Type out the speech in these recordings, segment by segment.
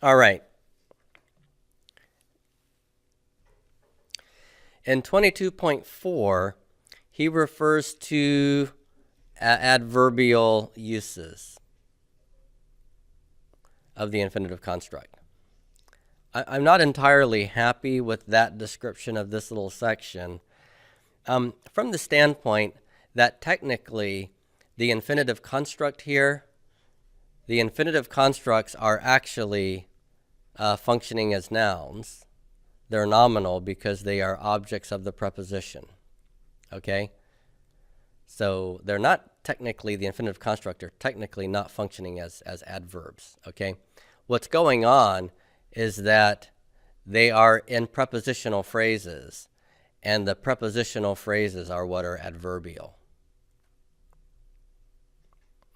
All right. In 22.4, he refers to adverbial uses of the infinitive construct. I'm not entirely happy with that description of this little section from the standpoint that technically the infinitive construct here, the infinitive constructs are actually functioning as nouns. They're nominal because they are objects of the preposition. Okay? So they're not technically, the infinitive construct are technically not functioning as adverbs. Okay? What's going on is that they are in prepositional phrases, and the prepositional phrases are what are adverbial.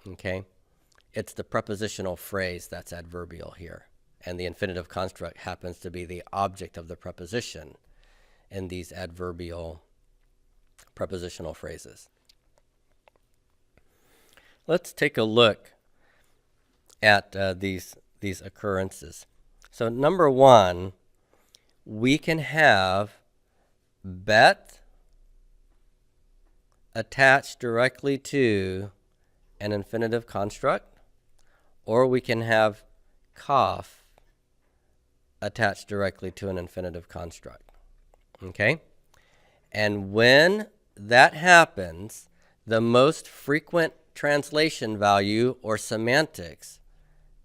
Okay? It's the prepositional phrase that's adverbial here, and the infinitive construct happens to be the object of the preposition in these adverbial prepositional phrases. Let's take a look at these occurrences. So number one, we can have bet attached directly to an infinitive construct, or we can have cough attached directly to an infinitive construct. Okay? And when that happens, the most frequent translation value or semantics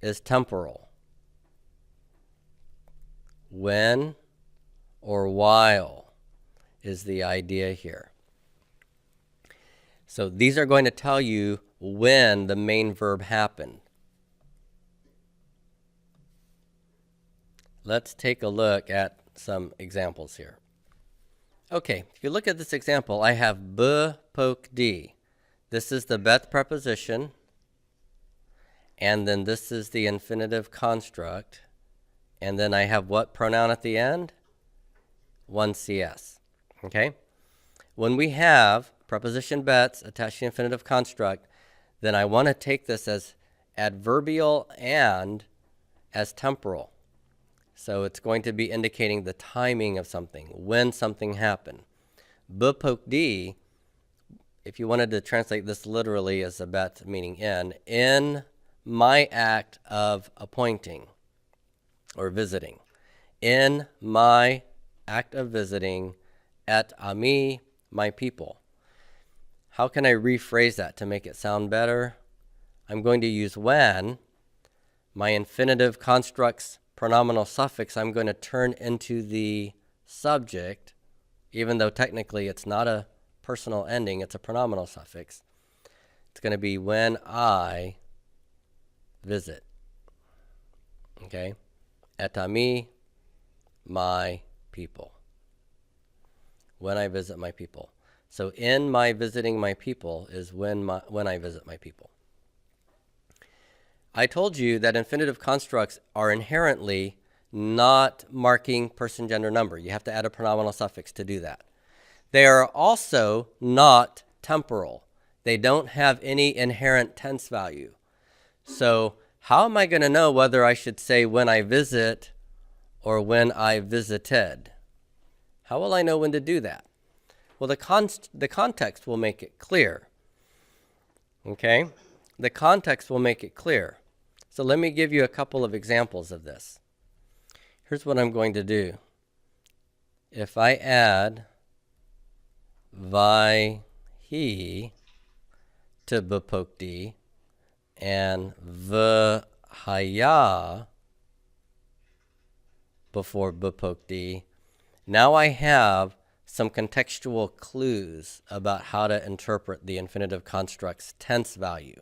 is temporal. When or while is the idea here. So these are going to tell you when the main verb happened. Let's take a look at some examples here. Okay, if you look at this example, I have b poke d. This is the bet preposition, and then this is the infinitive construct, and then I have what pronoun at the end? 1cs. Okay? When we have preposition bets attached to the infinitive construct, then I want to take this as adverbial and as temporal. So it's going to be indicating the timing of something, when something happened. B poke d, if you wanted to translate this literally as a bet meaning in my act of appointing or visiting, in my act of visiting, et ami, my people. How can I rephrase that to make it sound better? I'm going to use when, my infinitive construct's pronominal suffix, I'm going to turn into the subject, even though technically it's not a personal ending, it's a pronominal suffix. It's going to be when I visit. Okay? Et ami, my people. When I visit my people. So in my visiting my people is when I visit my people. I told you that infinitive constructs are inherently not marking person, gender, number. You have to add a pronominal suffix to do that. They are also not temporal. They don't have any inherent tense value. So how am I going to know whether I should say when I visit or when I visited? How will I know when to do that? Well, the context will make it clear. Okay? The context will make it clear. So let me give you a couple of examples of this. Here's what I'm going to do. If I add vi, he to bpokdi and vhaya before bpokdi, now I have some contextual clues about how to interpret the infinitive construct's tense value.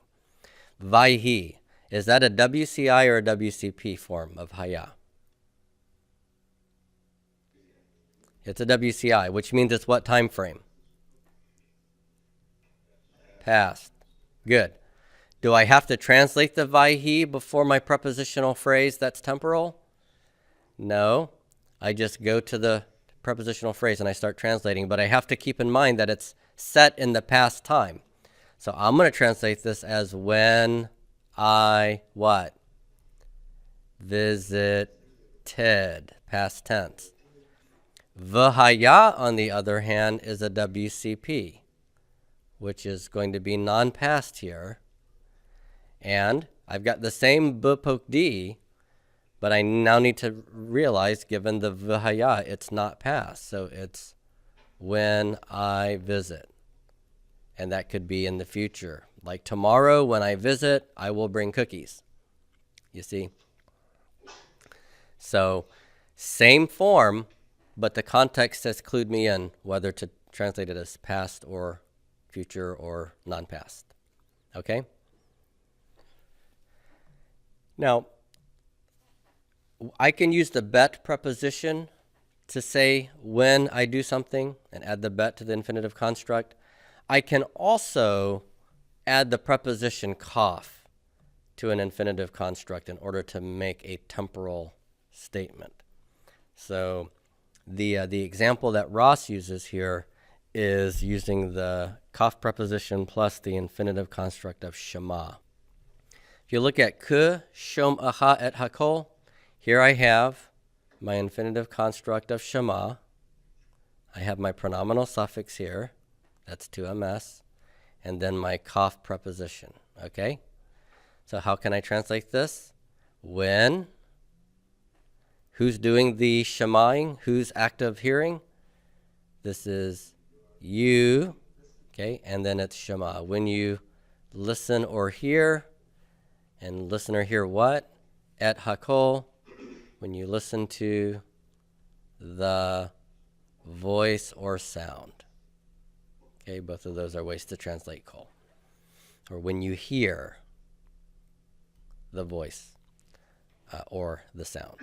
Vaihi, is that a WCI or a WCP form of haya? It's a WCI, which means it's what time frame? Past. Good. Do I have to translate the vaihi before my prepositional phrase that's temporal? No. I just go to the prepositional phrase and I start translating, but I have to keep in mind that it's set in the past time. So I'm going to translate this as when I what? visited, past tense. V'haya, on the other hand, is a WCP, which is going to be non-past here. And I've got the same bupokdi, but I now need to realize, given the v'haya, it's not past. So it's when I visit. And that could be in the future. Like tomorrow when I visit, I will bring cookies. You see? So same form, but the context has clued me in whether to translate it as past or future or non-past. Okay? Now, I can use the bet preposition to say when I do something and add the bet to the infinitive construct. I can also add the preposition kaf to an infinitive construct in order to make a temporal statement. So the example that Ross uses here is using the kaf preposition plus the infinitive construct of shema. If you look at ke, shom aha et hakol, here I have my infinitive construct of shema. I have my pronominal suffix here, that's to ms, and then my kaf preposition, okay? So how can I translate this? When, who's doing the shemaing? Who's active hearing? This is you, okay? And then it's shema. When you listen or hear, and listen or hear what? Et hakol, when you listen to the voice or sound. Okay, both of those are ways to translate kol. Or when you hear the voice or the sound.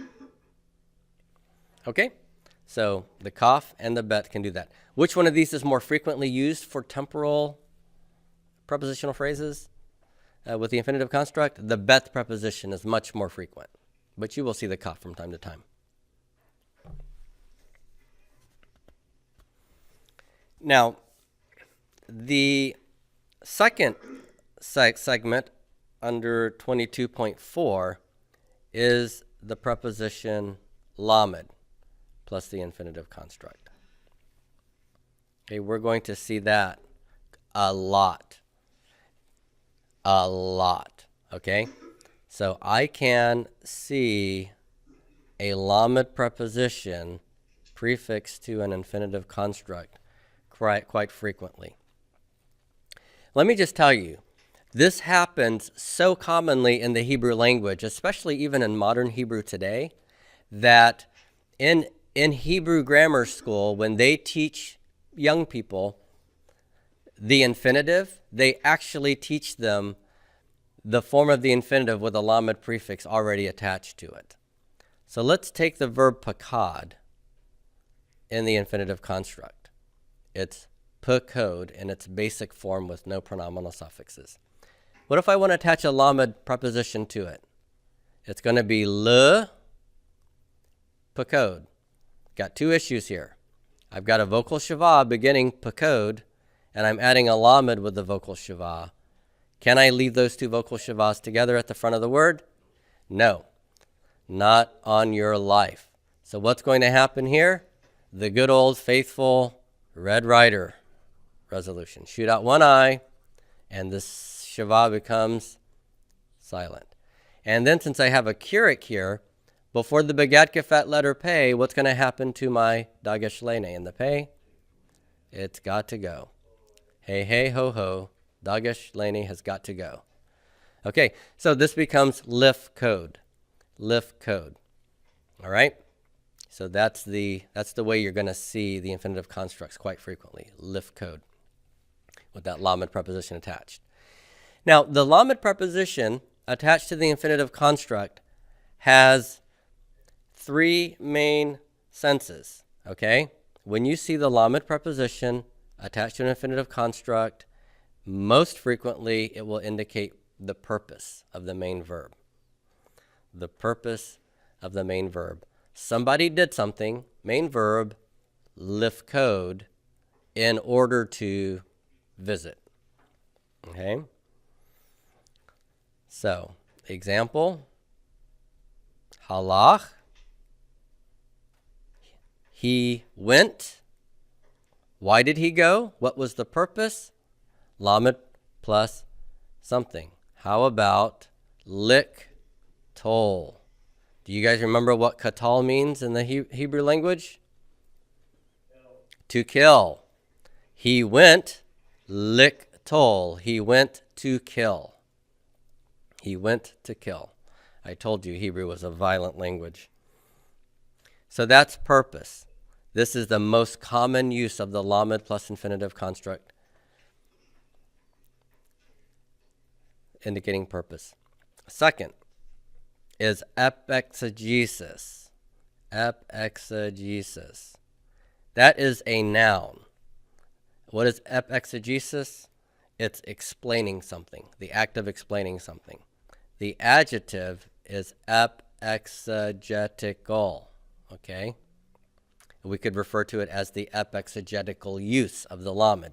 Okay, so the kaf and the bet can do that. Which one of these is more frequently used for temporal prepositional phrases with the infinitive construct? The bet preposition is much more frequent, but you will see the kaf from time to time. Now, the second segment under 22.4 is the preposition lamed plus the infinitive construct. Okay, we're going to see that a lot. Okay? So I can see a lamed preposition prefixed to an infinitive construct quite frequently. Let me just tell you, this happens so commonly in the Hebrew language, especially even in modern Hebrew today, that in Hebrew grammar school, when they teach young people the infinitive, they actually teach them the form of the infinitive with a lamed prefix already attached to it. So let's take the verb pakad in the infinitive construct. It's pakod in its basic form with no pronominal suffixes. What if I want to attach a lamed preposition to it? It's going to be le pakod. Got two issues here. I've got a vocal shava beginning pakod, and I'm adding a lamed with the vocal shava. Can I leave those two vocal shavas together at the front of the word? No, not on your life. So what's going to happen here? The good old faithful Red Ryder resolution. Shoot out one eye, and this shava becomes silent. And then since I have a kirik here, before the begad kefet letter pei, what's going to happen to my dagesh lene in the pei? It's got to go. Hey, hey, ho, ho. Dagesh lene has got to go. Okay, so this becomes lif code. Lif code. All right? So that's the way you're going to see the infinitive constructs quite frequently. Lif code with that lamed preposition attached. Now, the lamed preposition attached to the infinitive construct has three main senses, okay? When you see the lamed preposition attached to an infinitive construct, most frequently it will indicate the purpose of the main verb. The purpose of the main verb. Somebody did something, main verb, lif code, in order to visit, okay? So, example, halach. He went. Why did he go? What was the purpose? Lamed plus something. How about lik tol? Do you guys remember what katal means in the Hebrew language? To kill. He went lik tol. He went to kill. He went to kill. I told you Hebrew was a violent language. So that's purpose. This is the most common use of the lamed plus infinitive construct, indicating purpose. Second is epexegesis. Epexegesis. That is a noun. What is epexegesis? It's explaining something, the act of explaining something. The adjective is epexegetical, okay? We could refer to it as the epexegetical use of the lamed.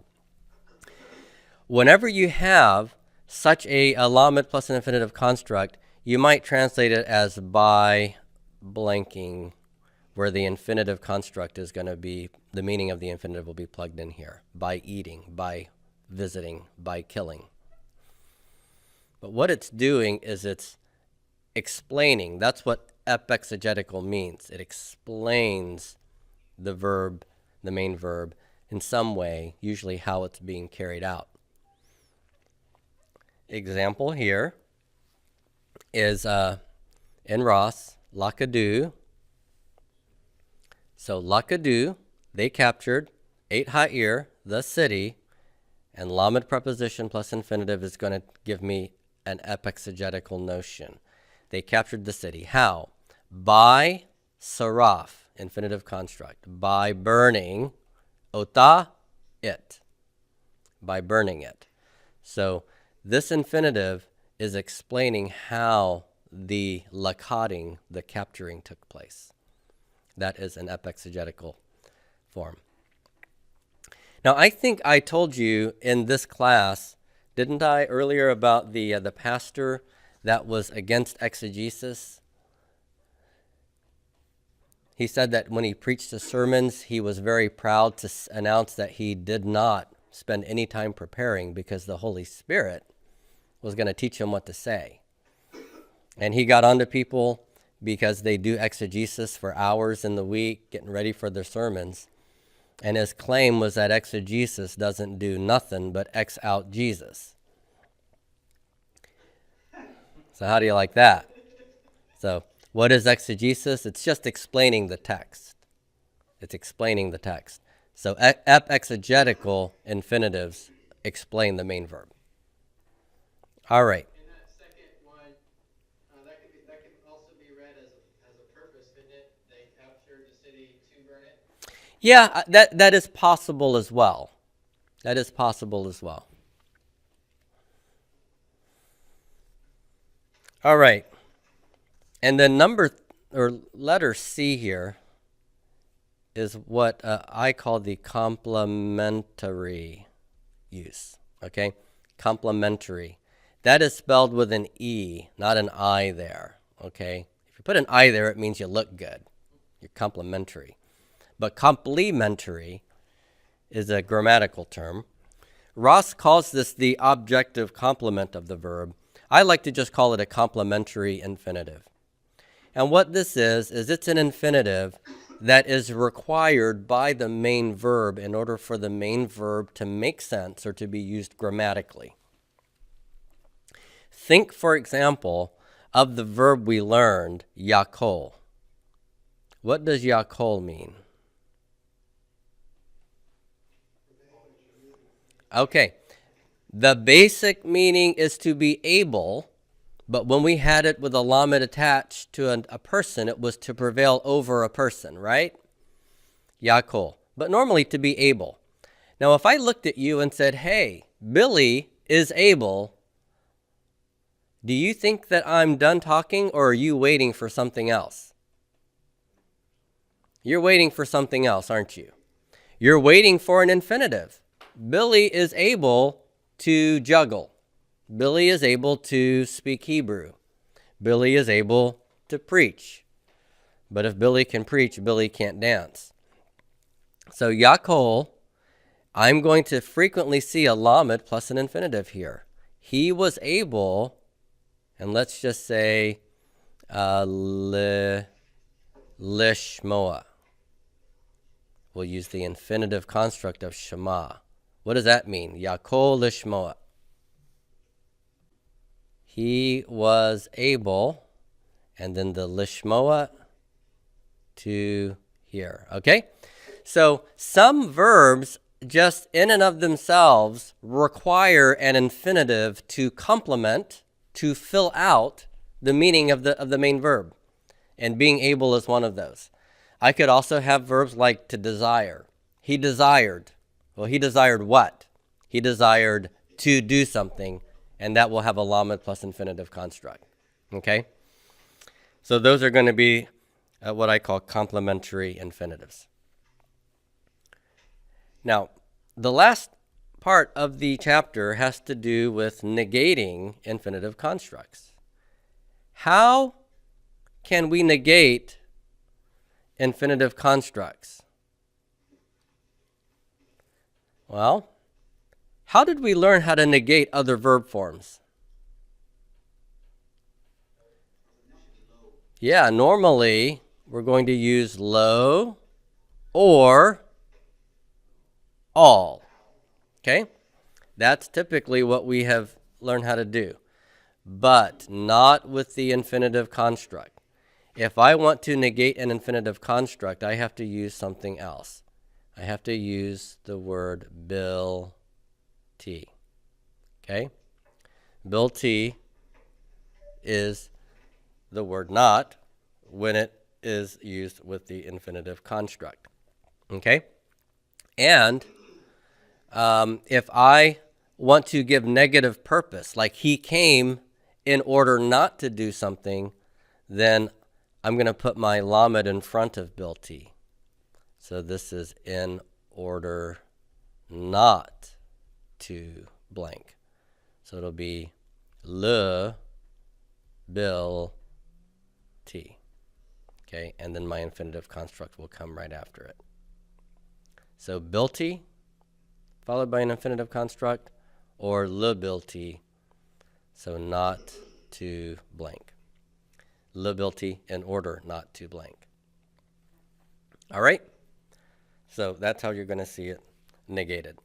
Whenever you have such a lamed plus an infinitive construct, you might translate it as by blanking, where the infinitive construct is going to be, the meaning of the infinitive will be plugged in here. By eating, by visiting, by killing. But what it's doing is it's explaining. That's what epexegetical means. It explains the verb, the main verb, in some way, usually how it's being carried out. Example here is in Ross, Lakadu. So Lakadu, they captured 8 Ha'ir, the city, and lamed preposition plus infinitive is going to give me an epexegetical notion. They captured the city. How? By saraf, infinitive construct. By burning, ota, it. By burning it. So this infinitive is explaining how the lakading, the capturing, took place. That is an epexegetical form. Now, I think I told you in this class, didn't I, earlier about the pastor that was against exegesis? He said that when he preached his sermons, he was very proud to announce that he did not spend any time preparing because the Holy Spirit was going to teach him what to say. And he got onto people because they do exegesis for hours in the week, getting ready for their sermons. And his claim was that exegesis doesn't do nothing but X out Jesus. So how do you like that? So what is exegesis? It's just explaining the text. It's explaining the text. So epexegetical infinitives explain the main verb. All right. And that second one, that could also be read as a purpose, couldn't it? They captured the city to burn it. Yeah, that is possible as well. That is possible as well. All right. And then letter C here is what I call the complementary use. Okay? Complementary. That is spelled with an E, not an I there. Okay? If you put an I there, it means you look good. You're complementary. But complementary is a grammatical term. Ross calls this the objective complement of the verb. I like to just call it a complementary infinitive. And what this is it's an infinitive that is required by the main verb in order for the main verb to make sense or to be used grammatically. Think, for example, of the verb we learned, yakol. What does yakol mean? Okay, the basic meaning is to be able, but when we had it with a lamed attached to a person, it was to prevail over a person, right? Yakol, but normally to be able. Now, if I looked at you and said, hey, Billy is able, do you think that I'm done talking, or are you waiting for something else? You're waiting for something else, aren't you? You're waiting for an infinitive. Billy is able to juggle. Billy is able to speak Hebrew. Billy is able to preach. But if Billy can preach, Billy can't dance. So Yakol, I'm going to frequently see a lamed plus an infinitive here. He was able, and let's just say lishmoa. We'll use the infinitive construct of shema. What does that mean? Yakol lishmoa. He was able, and then the lishmoa to hear. Okay? So some verbs just in and of themselves require an infinitive to complement, to fill out the meaning of the main verb. And being able is one of those. I could also have verbs like to desire. He desired. Well, he desired what? He desired to do something, and that will have a lamed plus infinitive construct. Okay? So those are going to be what I call complementary infinitives. Now, the last part of the chapter has to do with negating infinitive constructs. How can we negate infinitive constructs? Well, how did we learn how to negate other verb forms? Yeah, normally we're going to use lo or all. Okay? That's typically what we have learned how to do, but not with the infinitive construct. If I want to negate an infinitive construct, I have to use something else. I have to use the word bil t. Okay? Bil t is the word not when it is used with the infinitive construct. Okay? And if I want to give negative purpose, like he came in order not to do something, then I'm going to put my lamed in front of bil t. So this is in order not to blank. So it'll be le bil t. Okay, and then my infinitive construct will come right after it. So bil t followed by an infinitive construct, or le bil t, so not to blank. Le bil t in order not to blank. All right? So that's how you're going to see it negated.